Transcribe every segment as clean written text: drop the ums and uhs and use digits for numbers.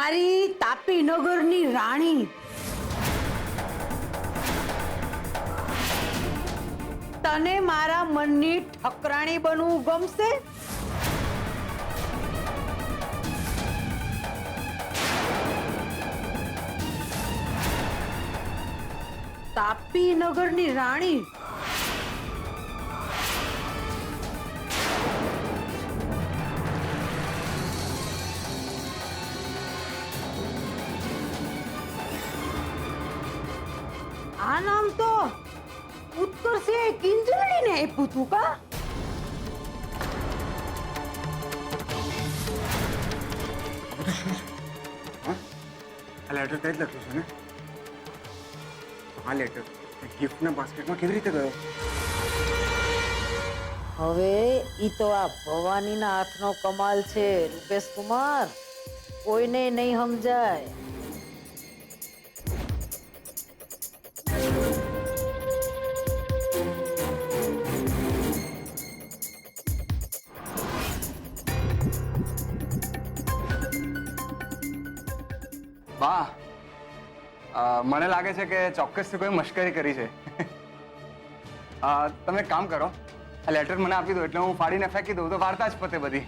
મારી તાપી નગરની રાણી, તને મારા મનની ઠકરાણી બનવું ગમશે? તાપી નગરની રાણી, આ નામ તો ઉત્કર્ષે કિંજલડીને આપ્યું તું કા? આ લેટર તે જ લખ્યું છે ને? આ લેટર ગિફ્ટના બાસ્કેટમાં કેવી રીતે ગયો? હવે ઈ તો આ ભવાનીના હાથનો કમાલ છે રૂપેશ કુમાર, કોઈને નહીં સમજાય. બા, મને લાગે છે કે ચોક્કસથી કોઈ મશ્કરી કરી છે. તમે એક કામ કરો, આ લેટર મને આપી દો એટલે હું ફાડીને ફેંકી દઉં તો વાર્તા જ પતે બધી.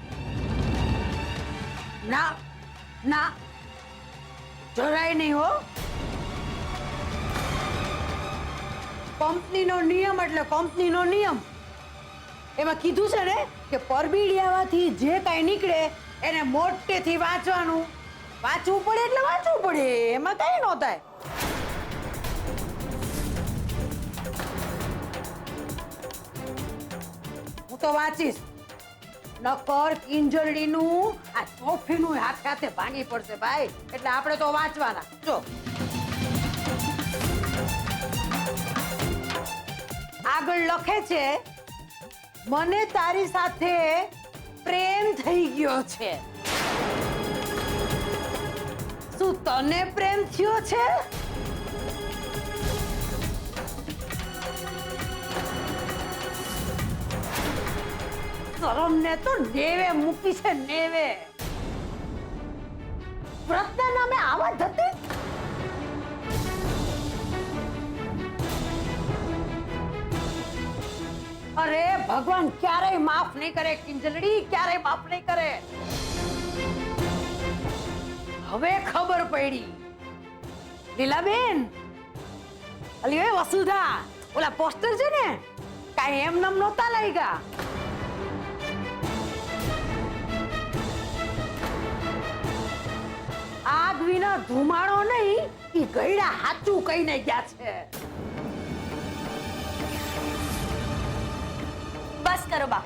ના ના, જરાય નહીં હો. કંપનીનો નિયમ એટલે કંપનીનો નિયમ. એમાં કીધું છે ને કે પરબીડિયામાંથી જે કાંઈ નીકળે એને મોટેથી વાંચવાનું. વાંચવું પડે એટલે વાંચવું પડે, એમાં કઈ ન થાય. હું તો વાંચીશ, નકર કિંજલડીનું આ ચોફીનું હાથે હાથે ભાંગી પડશે ભાઈ. એટલે આપણે તો વાંચવાના. જો આગળ લખે છે, મને તારી સાથે પ્રેમ થઈ ગયો છે. શું તને પ્રેમ થયો છે? શરમને તો નેવે મૂકી છે, નેવે. વ્રતના નામે આવા જતી. અરે ભગવાન ક્યારેય માફ નહીં કરે કિંજલડી, ક્યારેય માફ નહીં કરે. હવે ખબર પડી. લીલાબેન, અલી એ વસુધા, ઓલા પોસ્ટર છે ને કાંઈ એમ નામ નહોતા લાગ્યા. આગ વિના ધુમાડો નહીં, ઈ ગયડા હાચું કહીને ગયા છે. બસ કરો બા,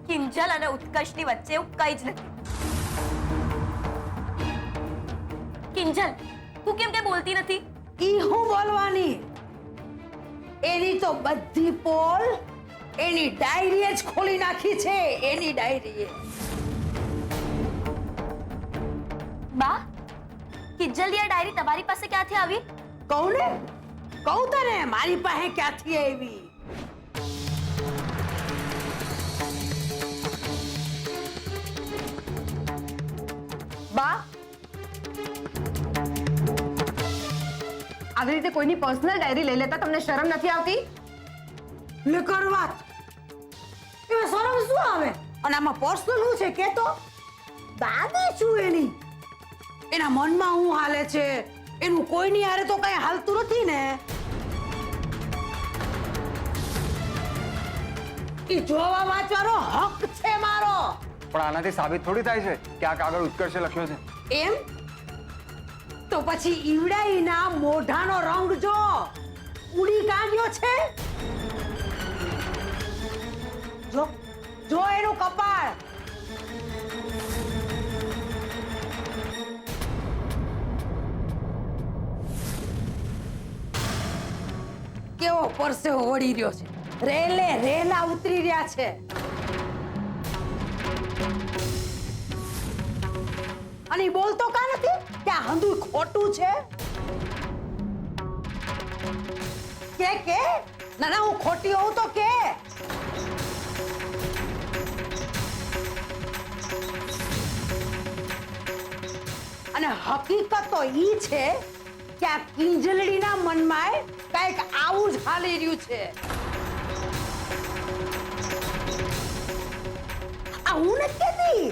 કિંજલ અને ઉત્કર્ષની વચ્ચે એવું કઈ જ નથી. કિંજલ, તું કેમ કે બોલતી નથી? ઈ હું બોલવાની? એની તો બધી પોલ એની ડાયરીએ જ ખોલી નાખી છે, એની ડાયરીએ. બા, કિંજલની આ ડાયરી તમારી પાસે ક્યાંથી આવી? કહું ને, કહું તને મારી પાસે ક્યાંથી આવી. બા, આવી રીતે કોઈની પર્સનલ ડાયરી લઈ લેતા તમને શરમ નથી આવતી? લે કર વાત, એમાં શરમ શું આવે? અને આમાં પર્સનલ શું છે કે? તો દાદી છું એની, એના મનમાં શું હાલે છે એનું કોઈની હારે તો કઈ હાલતું નથી ને. ઈ જોવા વાંચવાનો હક છે મારો. પણ આનાથી સાબિત થોડી થાય છે કે આ કાગળ ઉત્કર્ષે લખ્યો છે. એમ તો પછી ઈવડાઈના મોઢાનો રંગ જો, ઉડી કાઢ્યો છે. જો જો એનું કપાળ. કેવો પરસેવો વળી રહ્યો છે, રેલે રેલા ઉતરી રહ્યા છે. અને બોલતો કા નથી કે આ હંધુ ખોટું છે? કે ના ના, હું ખોટી હોઉં તો કે. હકીકત તો ઈ છે કે આ કિંજલડીના મનમાં કંઈક આવું જ હાલી રહ્યું છે. આ હું નથી કહેતી,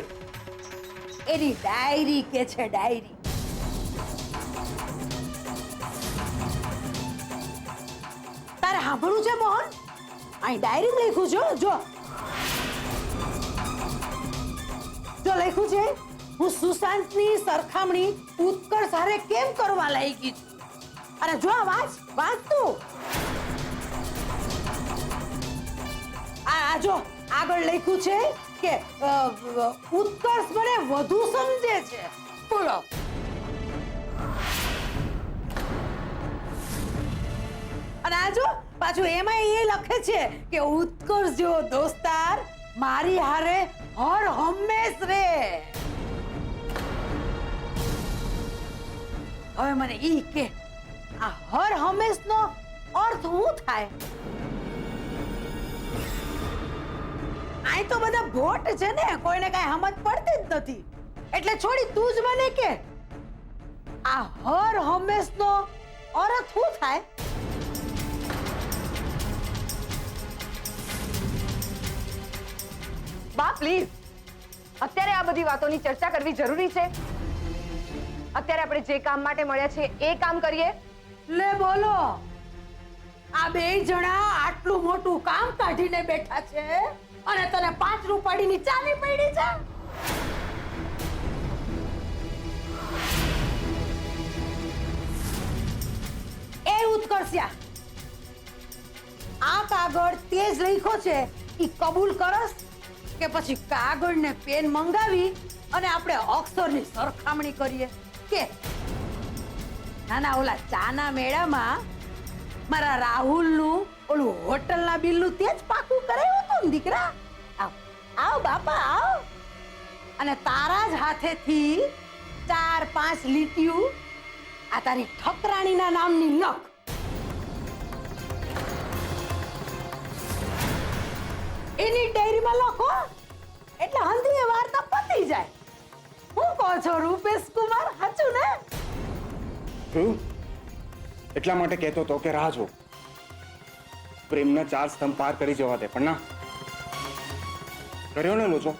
એની ડાયરી કે છે, ડાયરી. તારે સાંભળવું છે મોહન? અહીં ડાયરી લખ્યું છે, જો લખ્યું છે, હું સુશાંતની સરખામણી ઉત્કર્ષ હારે કેમ કરવા લાગી છું. અરે જો વાંચ તું. આ જો આગળ લખ્યું છે કે ઉત્કર્ષ મને વધુ સમજે છે. બોલો. અને આ જો પાછું એમાં એ લખે છે કે ઉત્કર્ષ જેવો દોસ્તાર મારી હારે હર હંમેશ રે. હવે મને ઈ કે આ હર હંમેશ નો અર્થ શું થાય? આ તો બધા ભોટ છે ને, કોઈને કઈ સમજ પડતી જ નથી. એટલે છોડી તું જ મને કે આ હર હંમેશ નો અર્થ શું થાય? બા પ્લીઝ, અત્યારે આ બધી વાતોની ચર્ચા કરવી જરૂરી છે? અત્યારે આપણે જે કામ માટે મળ્યા છે એ કામ કરીએ. લે બોલો, આ બે જણા આટલું મોટું કામ કાઢીને બેઠા છે અને તને 5 રૂપિયાની ચાવી પડી છે. એ ઉત્કર્ષ્યા, આ કાગળ તે જ લખ્યો છે ઈ કબૂલ કરસ કે પછી કાગળ ને પેન મંગાવી અને આપણે અક્ષરની સરખામણી કરીએ? કે નાના ઓલા ચાના મેળામાં મારા રાહુલનું ઓલું હોટલના બિલનું તે જ પાકું કરાયું હતું ને દીકરા. આવ બાપા આવ. અને તારા જ હાથેથી 4-5 લીટીયું આ તારી ઠકરાણીના નામની લખ. એની ડાયરીમાં લખો એટલે હંધીએ વાર્તા પતી જાય. હું કહો છો રૂપેશ કુમાર, સાચું ને? એટલા માટે કહેતો હતો કે રાહ જો, પ્રેમના 4 સ્તંભ પાર કરી જવા દે, પણ ના કર્યો ને લોચો.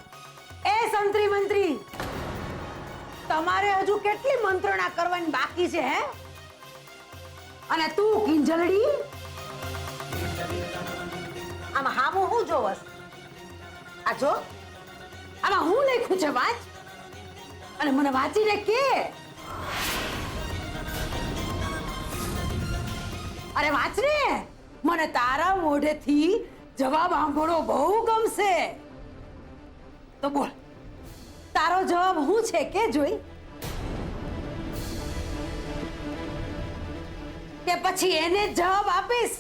એ સંત્રી મંત્રી, તમારે હજુ કેટલી મંત્રણા કરવાની બાકી છે હે? અને તું કિંજલડી, આમાં હામું હું જોવસ? આ જો આમાં હું લખ્યું છે, વાંચ અને મને વાંચીને કે. અરે વાંચ ને, મને તારા મોઢેથી જવાબ સાંભળવો બહુ ગમશે. તો બોલ, તારો જવાબ શું છે કે જોઈ? કે પછી એને જવાબ આપીશ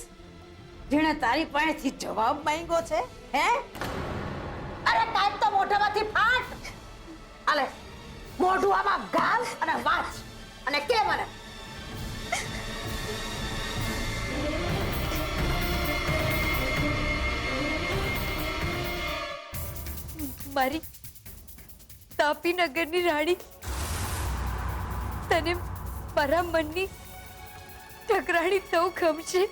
જેણે તારી પાસેથી જવાબ માંગ્યો છે? હે? અરે કાંઈક તો મોઢામાંથી ફાટ. અલે મોઢું આમાં ગાલ અને વાંચ અને કે મને. મારી તાપીનગરની રાણી, તને મારા મનની ઠકરાણી તો ગમશે.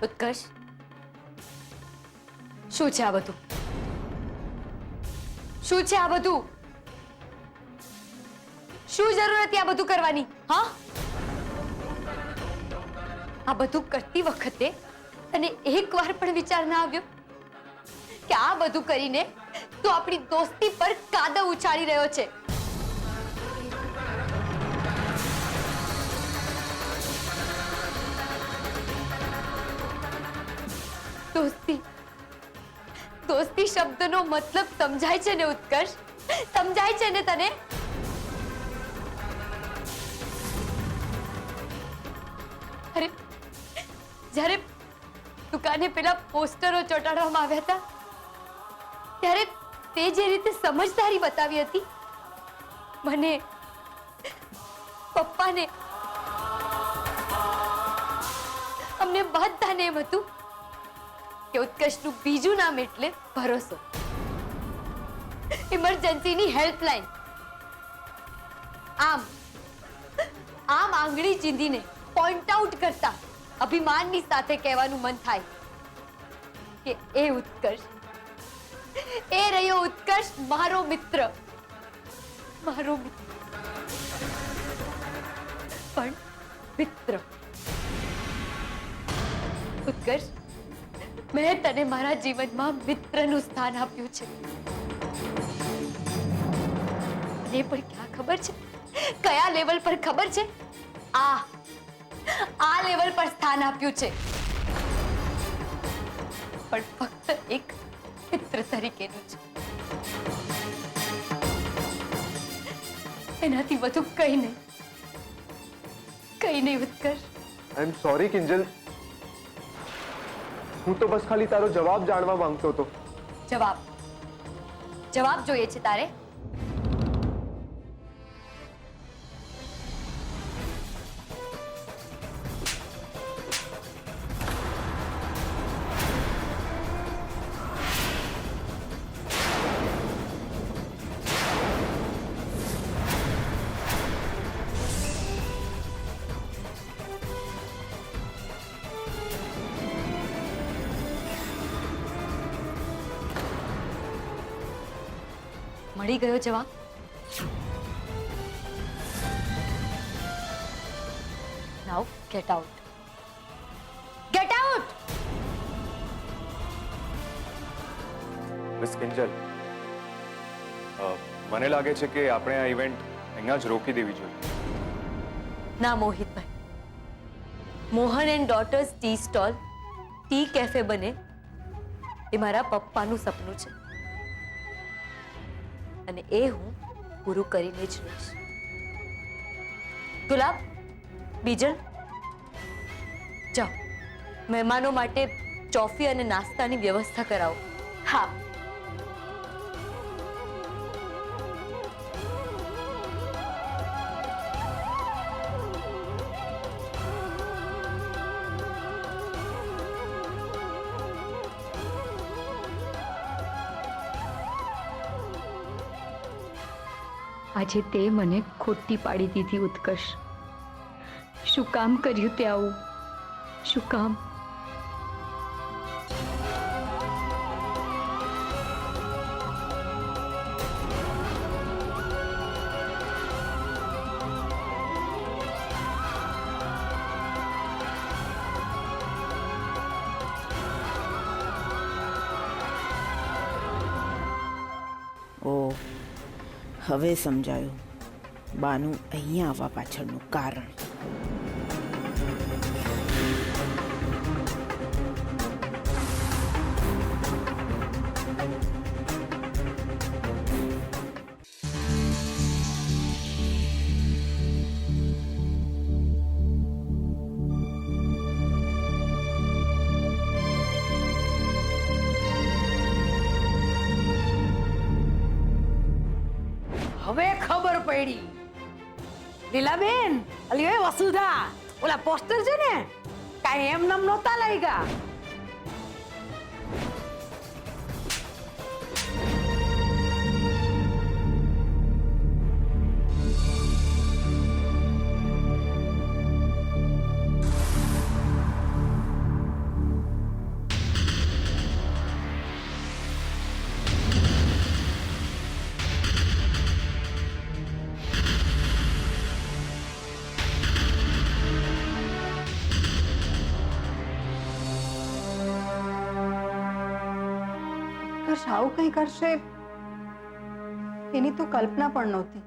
ઉત્કર્ષ, શું છે આ બધું? શું છે આ બધું? શું જરૂર હતી આ બધું કરવાની? હા, આ બધું કરતી વખતે તને એકવાર પણ વિચાર ના આવ્યો કે આ બધું કરીને તું આપણી દોસ્તી પર કાદવ ઉછાળી રહ્યો છે? દોસ્તી, દોસ્તી શબ્દનો મતલબ સમજાય છે ને ઉત્કર્ષ? સમજાય છે ને તને? જ્યારે દુકાને પેલા પોસ્ટરો ચોંટાડવામાં આવ્યા હતા ત્યારે તે જે રીતે સમજદારી બતાવી હતી, મને, પપ્પાને, અમને બધાને એમ હતું કે ઉત્કર્ષનું બીજું નામ એટલે ભરોસો. ઇમરજન્સીની હેલ્પલાઇન. આમ આંગળી ચીંધીને પોઈન્ટ આઉટ કરતા અભિમાનની સાથે કહેવાનું મન થાય કે એ ઉત્કર્ષ, એ રહ્યો ઉત્કર્ષ, મારો મિત્ર, મારો મિત્ર. પણ મિત્ર ઉત્કર્ષ, મેં તને મારા જીવનમાં મિત્રનું સ્થાન આપ્યું છે. અને પણ ક્યાં ખબર છે, કયા લેવલ પર ખબર છે? આ લેવલ પર સ્થાન આપ્યું છે, પણ ફક્ત એક મિત્ર તરીકેનું છે. એનાથી વધુ કઈ નહીં, કઈ નહીં ઉત્કર્ષ. આઈ એમ સોરી કિંજલ, હું તો બસ ખાલી તારો જવાબ જાણવા માંગતો હતો. જવાબ જોઈએ છે તારે? મળી ગયો જવાબ? Now get out. Get out! Miss Kinjal, મને લાગે છે કે આપણે આ ઇવેન્ટ અહીંયા જ રોકી દેવી જોઈએ. ના મોહિતભાઈ, Mohan and daughters tea stall, tea cafe બને એ મારા પપ્પાનું સપનું છે અને એ હું પૂરું કરીને જ રહીશ. ગુલાબ, બીજલ, જાઓ મહેમાનો માટે ચોફી અને નાસ્તાની વ્યવસ્થા કરાવો. હા. આજે તે મને ખોટી પાડી દીધી ઉત્કર્ષ. શું કામ કર્યું તે આવું? શું કામ? ઓ, હવે સમજાયું બાનું અહીંયા આવવા પાછળનું કારણ. હવે ખબર પડી. લીલાબેન, અલી એ વસુધા, ઓલા પોસ્ટર છે ને કાંઈ એમ નામ નહોતા લાગ્યા. આવું કંઈ કરશે એની તો કલ્પના પણ નહોતી.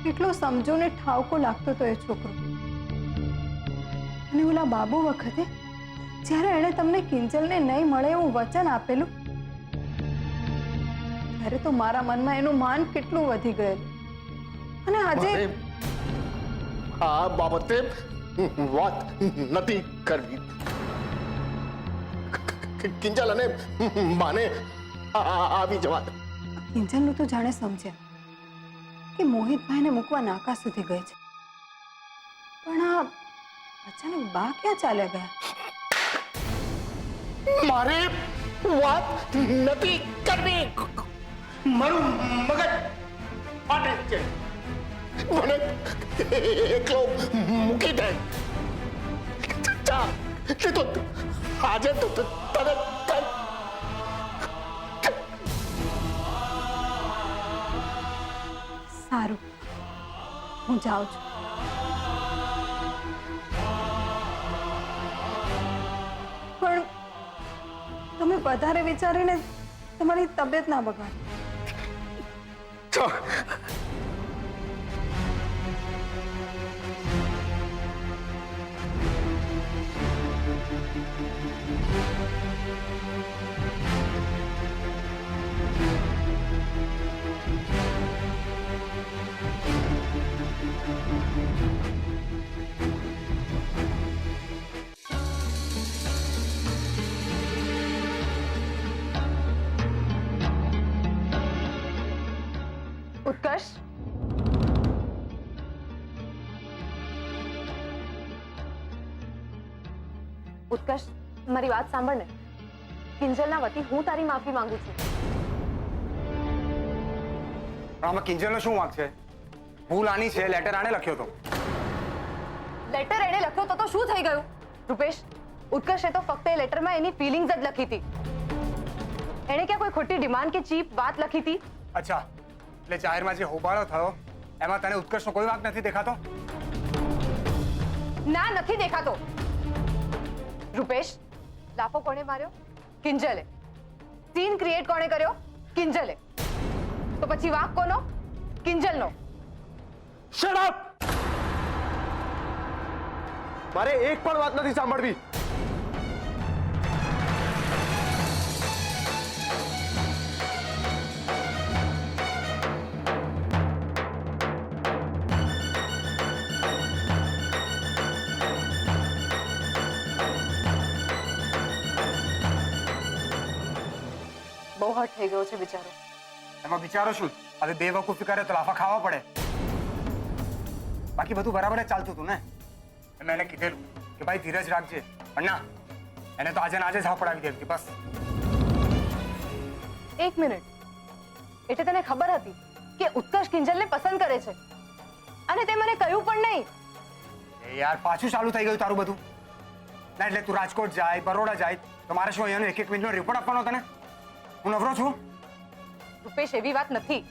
કેટલો સમજો ને ઠાવકો લાગતો તો એ છોકરો. અને ઓલા બાબુ વખતે જ્યારે એણે તમને કિંજલને નહીં મળે એવું વચન આપેલું ત્યારે તો મારા મનમાં એનું માન કેટલું વધી ગયેલું. અને આજે આ બાબતે વાત નથી કરવી. કિંજલ અને માને આવી જવા દે. કિંજલનું તો જાણે સમજ્યા કે મોહિતભાઈને મૂકવા નાકા સુધી ગઈ છે, પણ આ અચાનક બા ક્યાં ચાલ્યા ગયા? મારે વાત નથી કરવી. મારું મગજ ફાટે છે. મને એકલો મૂકી દે. ચા એ તો આજે તો તને સારું, હું જાઉં છું. પણ તમે વધારે વિચારીને તમારી તબિયત ના બગાડો. ઉત્કર્ષ, ઉત્કર્ષ, મારી વાત સાંભળ ને. કિંજલના વતી હું તારી માફી માંગુ છું. પણ આમાં કિંજલનો શું વાંક છે? ભૂલ આની છે, લેટર આને લખ્યો હતો. લેટર એણે લખ્યો તો શું થઈ ગયું? રૂપેશ, ઉત્કર્ષે તો ફક્ત એ લેટરમાં એની ફિલિંગ્સ જ લખી હતી. એણે ક્યાં કોઈ ખોટી ડિમાન્ડ કે ચીપ વાત લખી હતી? અચ્છા, એટલે જાહેરમાં જે હોબાળો થયો એમાં તને ઉત્કર્ષનો કોઈ વાંક નથી દેખાતો? ના, નથી દેખાતો. રૂપેશ, લાફો કોણે માર્યો? કિંજલે. સીન ક્રિએટ કોણે કર્યો? કિંજલે. તો પછી વાંક કોનો? કિંજલનો. Shut up! મારે એક પણ વાત નથી સાંભળવી. બહુ હર્ટ થઈ ગયો છે બિચારો. એમાં વિચારો શું? હવે બેવકૂફી કરે તો લાફા ખાવા પડે. બાકી બધું બરાબર જ ચાલતું હતું ને. મેં એને કીધેલું કે ભાઈ ધીરજ રાખજે, પણ ના, એને તો આજે ને આજે જ હા પડાવી દીધી. બસ. એક મિનિટ, એટલે તને ખબર હતી કે ઉત્કર્ષ કિંજલને પસંદ કરે છે અને તે મને કહ્યું પણ નહીં? એ યાર, પાછું ચાલુ થઈ ગયું તારું બધું. ના એટલે તું રાજકોટ જાય, બરોડા જાય તો મારે શું અહીંયાનો એક મિનિટનો રિપોર્ટ આપવાનો તને? હું નવરો છું? રૂપેશ, એવી વાત નથી.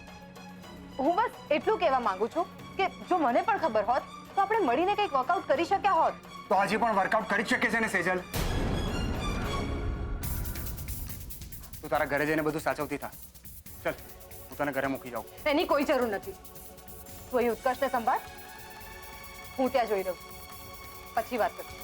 હું બસ એટલું કહેવા માંગુ છું કે જો મને પણ ખબર હોત તો આપણે મળીને કંઈક વર્કઆઉટ કરી શક્યા હોત. તો હજી પણ વર્કઆઉટ કરી જ શકે છે ને સેજલ. તું તારા ઘરે જઈને બધું સાચવતી થા. ચલ, હું તને ઘરે મૂકી જાઉં. એની કોઈ જરૂર નથી. તું અહીં ઉત્કર્ષને સંભાળ, હું ત્યાં જોઈ રહું છું. પછી વાત કરીશ.